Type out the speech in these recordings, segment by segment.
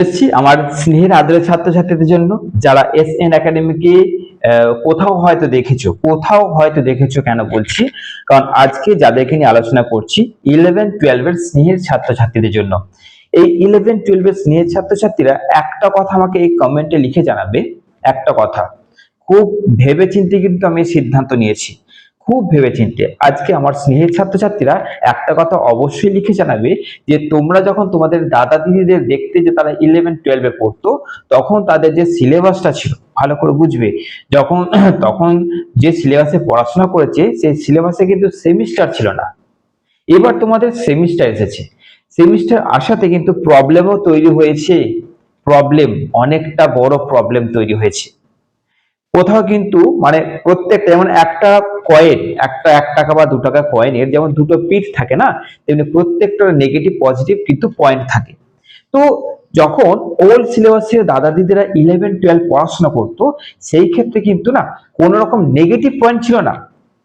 এসেছি আমার স্নেহের আদরের ছাত্রছাত্রীদের জন্য যারা এসএন একাডেমিকে কোথাও হয়তো দেখেছো কেন বলছি, কারণ আজকে যাদেরকে নিয়ে আলোচনা করছি 11-12 এর স্নেহের ছাত্রছাত্রীদের জন্য। এই 11-12 এর স্নেহের ছাত্রছাত্রীরা একটা কথা আমাকে এই কমেন্টে লিখে জানাবে। একটা কথা খুব ভেবেচিন্তে কিন্তু আমি এই সিদ্ধান্ত নিয়েছি, খুব ভেবেচিন্তে। আজকে আমার স্নেহের ছাত্রছাত্রীরা একটা কথা অবশ্যই লিখে জানাবে যে তোমরা যখন তোমাদের দাদা দিদিদের দেখতে যে তারা 11-12 এ পড়তো, তখন তাদের যে সিলেবাসটা ছিল ভালো করে বুঝবে। যখন তখন যে সিলেবাসে পড়াশোনা করেছে সেই সিলেবাসে কিন্তু সেমিস্টার ছিল না। এবার তোমাদের সেমিস্টার এসেছে, সেমিস্টার আসাতে কিন্তু প্রবলেমও তৈরি হয়েছে। প্রবলেম, অনেকটা বড় প্রবলেম তৈরি হয়েছে। কোথাও কিন্তু মানে প্রত্যেকটা, যেমন একটা কয়েন, একটা 1 টাকা বা 2 টাকা কয়েনের যেমন দুটো পিঠ থাকে না, তেমনি প্রত্যেকটা নেগেটিভ পজিটিভ কিন্তু পয়েন্ট থাকে। তো যখন ওল্ড সিলেবাসের দাদা দিদিরা 11-12 পড়াশোনা করতো, সেই ক্ষেত্রে কিন্তু না কোনো রকম নেগেটিভ পয়েন্ট ছিল না,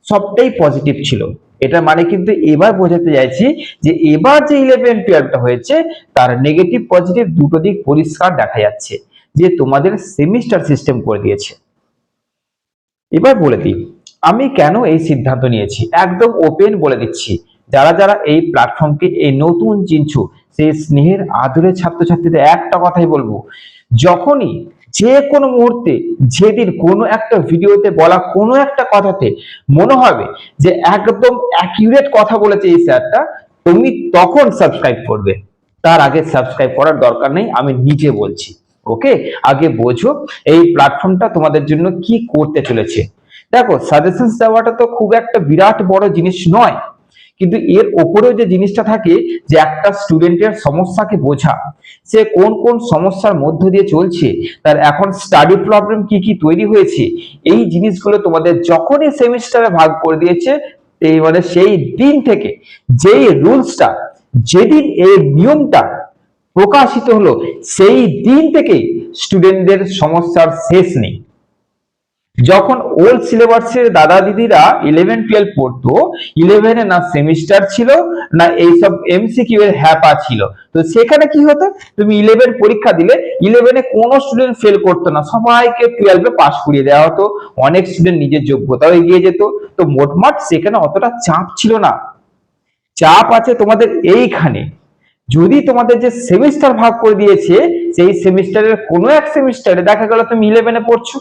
সবটাই পজিটিভ ছিল। এটা মানে কিন্তু এবার বোঝাতে চাইছি যে এবার যে 11-12টা হয়েছে তার নেগেটিভ পজিটিভ দুটো দিক পরিষ্কার দেখা যাচ্ছে, যে তোমাদের সেমিস্টার সিস্টেম করে দিয়েছে। এবার বলে দিই আমি কেন এই সিদ্ধান্ত নিয়েছি, একদম ওপেন বলে দিচ্ছি। যারা যারা এই প্ল্যাটফর্মকে এই নতুন চিনছো, সেই স্নেহের আদরের ছাত্রছাত্রীদের একটা কথাই বলবো, যখনই যে কোনো মুহূর্তে, যেদিন কোনো একটা ভিডিওতে বলা কোনো একটা কথাতে মনে হবে যে একদম অ্যাকিউরেট কথা বলেছে এই স্যারটা, তুমি তখন সাবস্ক্রাইব করবে। তার আগে সাবস্ক্রাইব করার দরকার নেই, আমি নিজে বলছি। ওকে, আগে বোঝো এই প্ল্যাটফর্মটা তোমাদের জন্য কি করতে চলেছে। দেখো, সাজেশন দেওয়াটা তো খুব একটা বিরাট বড় জিনিস নয়, কিন্তু এর ওপরেও যে জিনিসটা থাকে যে একটা স্টুডেন্টের সমস্যাকে বোঝা, সে কোন কোন সমস্যার মধ্য দিয়ে চলছে, তার এখন স্টাডি প্রবলেম কি কি তৈরি হয়েছে, এই জিনিসগুলো তোমাদের যখনই সেমিস্টারে ভাগ করে দিয়েছে, মানে সেই দিন থেকে যেই রুলসটা, যেদিন এই নিয়মটা প্রকাশিত হলো, সেই দিন থেকেই স্টুডেন্টদের সমস্যার শেষ নেই। যখন ওল্ড সিলেবাসের দাদা দিদিরা 11-12 পড়তো, 11-এ না সেমিস্টার ছিল, না এইসব এমসিকিউ এর হ্যাপা ছিল। তো সেখানে কি হতো, তুমি 11 পরীক্ষা দিলে 11-এ কোনো স্টুডেন্ট ফেল করতো না, সবাইকে 12-এ পাস করিয়ে দেওয়া হতো। অনেক স্টুডেন্ট নিজের যোগ্যতাও এগিয়ে যেত। তো মোটমাট সেখানে অতটা চাপ ছিল না। চাপ আছে তোমাদের এইখানে, যদি তোমাদের যে সেমিস্টার ভাগ করে দিয়েছে, সেই সেমিস্টারের কোনো এক সেমিস্টারে দেখা গেল তুমি 11-এ পড়ছো,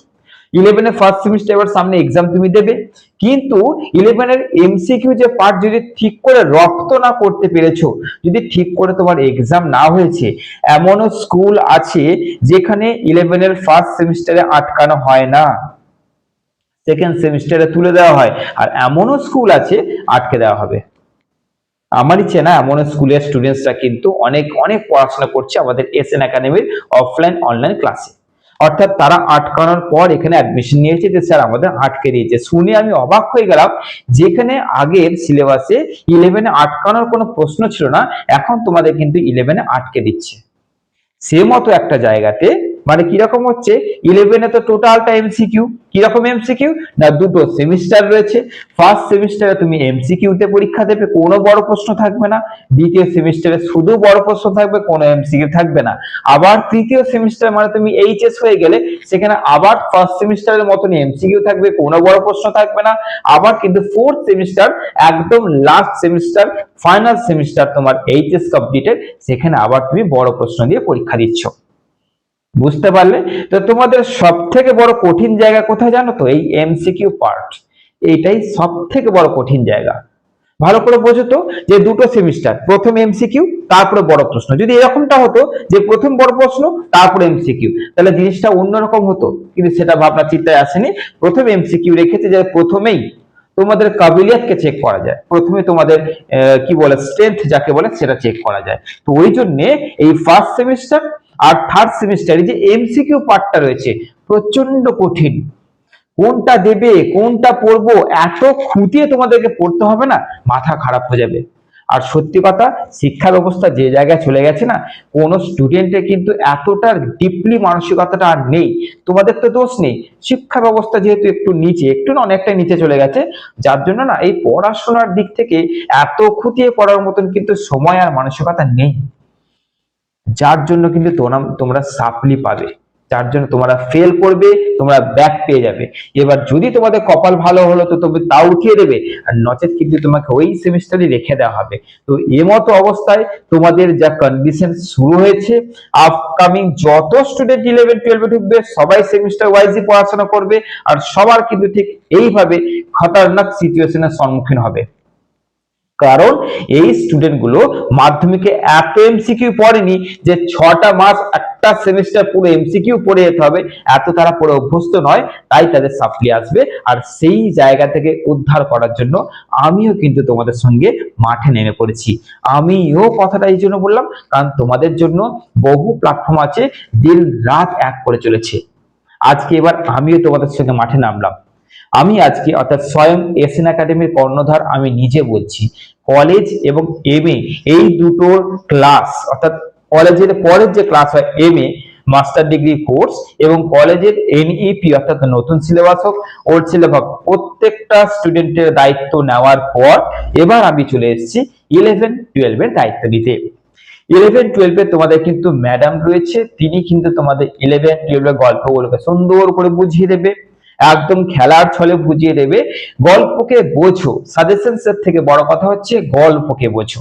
11-এর ফার্স্ট সেমিস্টার, এবার সামনে এক্সাম তুমি দেবে, কিন্তু 11-এর এমসিকিউ যে পার্ট যদি ঠিক করে রপ্ত না করতে পেরেছো, যদি ঠিক করে তোমার এক্সাম না হয়েছে, এমনও স্কুল আছে যেখানে 11-এর ফার্স্ট সেমিস্টারে আটকানো হয় না, সেকেন্ড সেমিস্টারে তুলে দেওয়া হয়। আর এমনও স্কুল আছে আটকে দেওয়া হবে। আমারই চেনা এমন স্কুলের স্টুডেন্টসরা কিন্তু অনেক অনেক পড়াশোনা করছে আমাদের এসএন একাডেমির অফলাইন অনলাইন ক্লাসে। অর্থাৎ তারা আটকানোর পর এখানে অ্যাডমিশন নিয়েছে যে স্যার আমাদের আটকে দিয়েছে। শুনে আমি অবাক হয়ে গেলাম, যেখানে আগের সিলেবাসে 11-এ আটকানোর কোনো প্রশ্ন ছিল না, এখন তোমাদের কিন্তু 11-এ আটকে দিচ্ছে। সে মতো একটা জায়গাতে মানে কিরকম হচ্ছে, 11-এ তো টোটালটা এমসিকিউ। কিরকম এমসিকিউ না, দুটো সেমিস্টার রয়েছে। ফার্স্ট সেমিস্টারে তুমি এমসিকিউ তে পরীক্ষা দেবে, কোনো বড় প্রশ্ন থাকবে না। দ্বিতীয় সেমিস্টারে শুধু বড় প্রশ্ন থাকবে, কোনো এমসিকিউ থাকবে না। আবার তৃতীয় সেমিস্টার মানে তুমি এইচএস হয়ে গেলে, সেখানে আবার ফার্স্ট সেমিস্টারের মতনই এমসিকিউ থাকবে, কোনো বড় প্রশ্ন থাকবে না। আবার কিন্তু ফোর্থ সেমিস্টার, একদম লাস্ট সেমিস্টার, ফাইনাল সেমিস্টার তোমার এইচএস কমপ্লিটেড, সেখানে আবার তুমি বড় প্রশ্ন দিয়ে পরীক্ষা দিচ্ছ। বুঝতে পারলে? তো তোমাদের সব থেকে বড় কঠিন জায়গা কোথায় জানো তো, এই এমসিকিউ পার্ট। এইটাই সব থেকে বড় কঠিন জায়গা। ভালো করে বোঝো তো, যে দুটো সেমিস্টার, প্রথম এমসিকিউ তারপরে বড় প্রশ্ন। যদি এরকমটা হতো যে প্রথম বড় প্রশ্ন তারপরে এমসিকিউ, তাহলে জিনিসটা অন্যরকম হতো, কিন্তু সেটা ভাবনা চিন্তায় আসেনি। প্রথম এমসিকিউ রেখেছে যে প্রথমেই তোমাদের কাবিলিয়াতকে চেক করা যায়, প্রথমে তোমাদের কি বলে স্ট্রেংথ যাকে বলে সেটা চেক করা যায়। তো ওই জন্য এই ফার্স্ট সেমিস্টার আর থার্ড সেমিস্টারে যে এমসিকিউ পার্টটা রয়েছে প্রচন্ড কঠিন। কোনটা দেবে, কোনটা পড়বো, এত খুঁটিয়ে তোমাদেরকে পড়তে হবে না, মাথা খারাপ হয়ে যাবে। আর সত্যি কথা, শিক্ষা ব্যবস্থা যে জায়গায় চলে গেছে না, কোন স্টুডেন্টের কিন্তু এতটা ডিপলি মানসিকতাটা আর নেই। তোমাদের তো দোষ নেই, শিক্ষা ব্যবস্থা যেহেতু একটু নিচে, একটু না অনেকটাই নিচে চলে গেছে, যার জন্য না এই পড়াশোনার দিক থেকে এত খুঁটিয়ে পড়ার মতন কিন্তু সময় আর মানসিকতা নেই। যার জন্য কিন্তু তোমরা সাপ্লি পাবে, যার জন্য তোমরা ফেল করবে, তোমরা ব্যাক পেয়ে যাবে। এবার যদি তোমাদের কপাল ভালো হলো তো তুমি তাও উঠিয়ে দেবে, আর নচেত কিন্তু তোমাকে ওই সেমিস্টারে রেখে দেওয়া হবে। তো মতো অবস্থায় তোমাদের যা কন্ডিশন শুরু হয়েছে, আপকামিং যত স্টুডেন্ট 11-12 ঢুকবে সবাই সেমিস্টার ওয়াইজই পড়াশোনা করবে, আর সবার কিন্তু ঠিক এইভাবে খতরনাক সিচুয়েশনের সম্মুখীন হবে। কারণ এই স্টুডেন্ট গুলো মাধ্যমিকে এত এমসিকিউ পড়েনি যে 6টা মাস একটা সেমিস্টার পুরো এমসিকিউ পড়ে যেতে হবে, এত তারা পড়ে অভ্যস্ত নয়, তাই তাদের সাপ্লি আসবে। আর সেই জায়গা থেকে উদ্ধার করার জন্য আমিও কিন্তু তোমাদের সঙ্গে মাঠে নেমে পড়েছি। আমিও কথাটা এই জন্য বললাম কারণ তোমাদের জন্য বহু প্ল্যাটফর্ম আছে, দিন রাত এক করে চলেছে। আজকে এবার আমিও তোমাদের সঙ্গে মাঠে নামলাম। আমি আজকে অর্থাৎ স্বয়ং এসএন একাডেমির কর্ণধার আমি নিজে বলছি, কলেজ এবং এমএ এই দুটোর ক্লাস, অর্থাৎ কলেজের পরের যে ক্লাস হয় এমএ মাস্টার ডিগ্রি কোর্স, এবং কলেজের এনইপি অর্থাৎ নতুন সিলেবাস হোক ওল্ড সিলেবাস, প্রত্যেকটা স্টুডেন্টের দায়িত্ব নেওয়ার পর এবার আমি চলে এসেছি 11-12 এর দায়িত্ব নিতে। 11-12 এ তোমাদের কিন্তু ম্যাডাম রয়েছে, তিনি কিন্তু তোমাদের 11-12 এর গল্পগুলোকে সুন্দর করে বুঝিয়ে দেবে, একদম খেলার ছলে বুঝিয়ে দেবে। গল্পকে বোঝো, সাজেশনসের থেকে বড় কথা হচ্ছে গল্পকে বোঝো।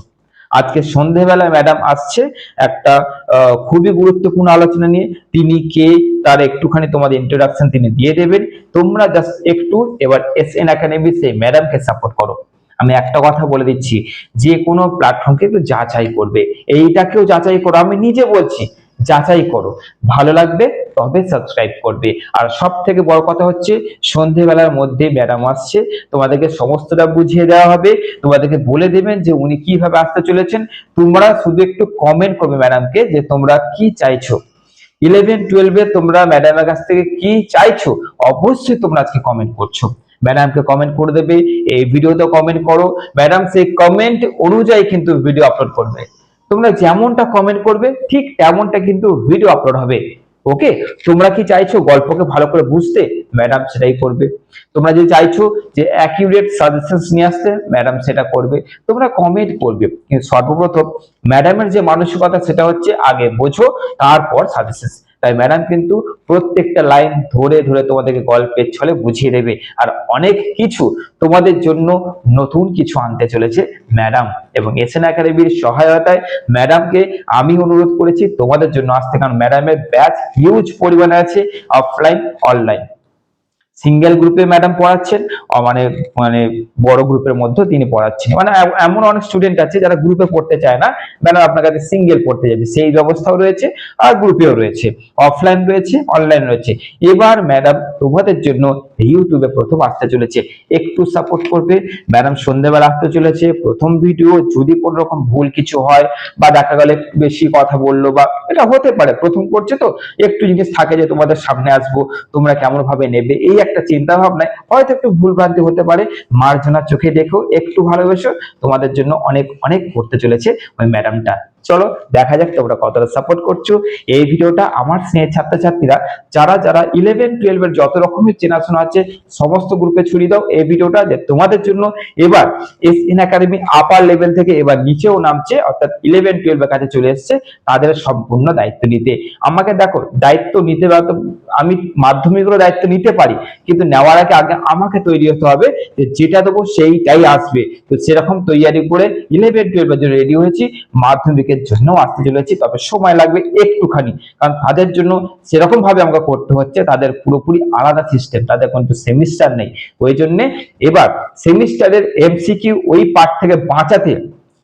আজকে সন্ধ্যেবেলা ম্যাডাম আসছে একটা খুবই গুরুত্বপূর্ণ আলোচনা নিয়ে। তিনি কে তার একটুখানি তোমাদের ইন্ট্রোডাকশন তিনি দিয়ে দেবেন। তোমরা জাস্ট একটু এবার এসএন একাডেমি সেই ম্যাডামকে সাপোর্ট করো। আমি একটা কথা বলে দিচ্ছি, যে কোনো প্ল্যাটফর্মকে একটু যাচাই করবে, এইটাকেও যাচাই করো, আমি নিজে বলছি যাচাই করো, ভালো লাগবে তবে সাবস্ক্রাইব করবে। আর সব থেকে বড় কথা হচ্ছে সন্ধ্যেবেলার মধ্যে ম্যাডাম আসছে, তোমাদেরকে সমস্তটা বুঝিয়ে দেওয়া হবে, তোমাদেরকে বলে দেবেন যে উনি কিভাবে আসতে চলেছেন। তোমরা শুধু একটু কমেন্ট করবে ম্যাডামকে যে তোমরা কি চাইছো, 11-12 এ তোমরা ম্যাডামের কাছ থেকে কি চাইছো, অবশ্যই তোমরা আজকে কমেন্ট করছো। ম্যাডামকে কমেন্ট করে দেবে, এই ভিডিওতে কমেন্ট করো, ম্যাডাম সেই কমেন্ট অনুযায়ী কিন্তু ভিডিও আপলোড করবে। তোমরা যেমনটা কমেন্ট করবে ঠিক তেমনটা কিন্তু ভিডিও আপলোড হবে। ওকে, তোমরা কি চাইছো গল্পকে ভালো করে বুঝতে, ম্যাডাম সেটাই করবে। তোমরা যদি চাইছো যে অ্যাকিউরেট সাজেশনস নিয়ে আসতে, ম্যাডাম সেটা করবে। তোমরা কমেন্ট করবে, কিন্তু সর্বপ্রথম ম্যাডামের যে মানসিকতা সেটা হচ্ছে আগে বোঝো তারপর সাজেশন। তাই ম্যাডাম কিন্তু প্রত্যেকটা লাইন ধরে ধরে তোমাদেরকে গল্পের ছলে বুঝিয়ে দেবে, আর অনেক কিছু তোমাদের জন্য নতুন কিছু আনতে চলেছে ম্যাডাম। এবং এসএন একাডেমির সহায়তায় ম্যাডামকে আমি অনুরোধ করেছি তোমাদের জন্য আসতে, কারণ ম্যাডামের ব্যাচ হিউজ পরিমাণে আছে, অফলাইন অনলাইন। সিঙ্গেল গ্রুপে ম্যাডাম পড়াচ্ছেন, মানে মানে বড় গ্রুপের মধ্যে তিনি পড়াচ্ছেন, মানে এমন অনেক স্টুডেন্ট আছে যারা গ্রুপে পড়তে চায় না, ম্যাডাম আপনার কাছে সিঙ্গেল পড়তে যাবে সেই ব্যবস্থাও রয়েছে, আর গ্রুপেও রয়েছে, অফলাইন রয়েছে অনলাইন রয়েছে। এবার ম্যাডাম তোমাদের জন্য ইউটিউবে প্রথম আসতে চলেছে, একটু সাপোর্ট করবে। ম্যাডাম সন্ধ্যেবেলা আসতে চলেছে, প্রথম ভিডিও যদি কোনো রকম ভুল কিছু হয় বা দেখা গেলে বেশি কথা বললো, বা এটা হতে পারে প্রথম করছে তো একটু জিনিস থাকে যে তোমাদের সামনে আসবো তোমরা কেমন ভাবে নেবে, এই একটা চিন্তা ভাবনায় হয়তো একটু ভুল ভ্রান্তি হতে পারে, মার্জনার চোখে দেখো, একটু ভালোবেসো। তোমাদের জন্য অনেক অনেক করতে চলেছে ওই ম্যাডামটা। চলো দেখা যাক তোমরা কতটা সাপোর্ট করছো। এই ভিডিওটা আমার স্নেহের ছাত্রছাত্রীরা যারা যারা 11-12 এর যত রকমের চেনাশোনা আছে সমস্ত গ্রুপে ছড়িয়ে দাও এই ভিডিওটা, যে তোমাদের জন্য এবার এসএন একাডেমি আপার লেভেল থেকে এবার নিচেও নামছে, অর্থাৎ 11-12 এর কাছে চলে এসছে তাদের সম্পূর্ণ দায়িত্ব নিতে। আমাকে দেখো দায়িত্ব নিতে, আমি মাধ্যমিকেরও দায়িত্ব নিতে পারি, কিন্তু নেওয়ার আগে আমাকে তৈরি হতে হবে, যে যেটা দেবো সেইটাই আসবে। তো সেরকম তৈরি করে 11-12 এর জন্য রেডি হয়েছি, মাধ্যমিকের জন্য আসতে চলেছি, তবে সময় লাগবে একটুখানি, কারণ তাদের জন্য সেরকম ভাবে আমাকে করতে হচ্ছে, তাদের পুরোপুরি আলাদা সিস্টেম, তাদের কিন্তু সেমিস্টার নেই। ওই জন্য এবার সেমিস্টারের এমসিকিউ ওই পার্ট থেকে বাঁচাতে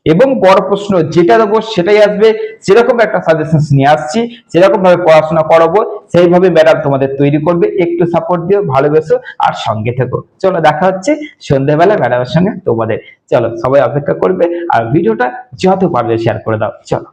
এবং বড় প্রশ্ন যেটা দেবো সেটাই আসবে, সেরকম একটা সাজেশন নিয়ে আসছি, সেরকম ভাবে পড়াশোনা করাবো, সেইভাবে ম্যাডাম তোমাদের তৈরি করবে। একটু সাপোর্ট দিও, ভালোবেসো আর সঙ্গে থেকো। চলো দেখা হচ্ছে সন্ধ্যাবেলা ম্যাডামের সঙ্গে তোমাদের। চলো সবাই অপেক্ষা করবে, আর ভিডিওটা যত পারবে শেয়ার করে দাও। চলো।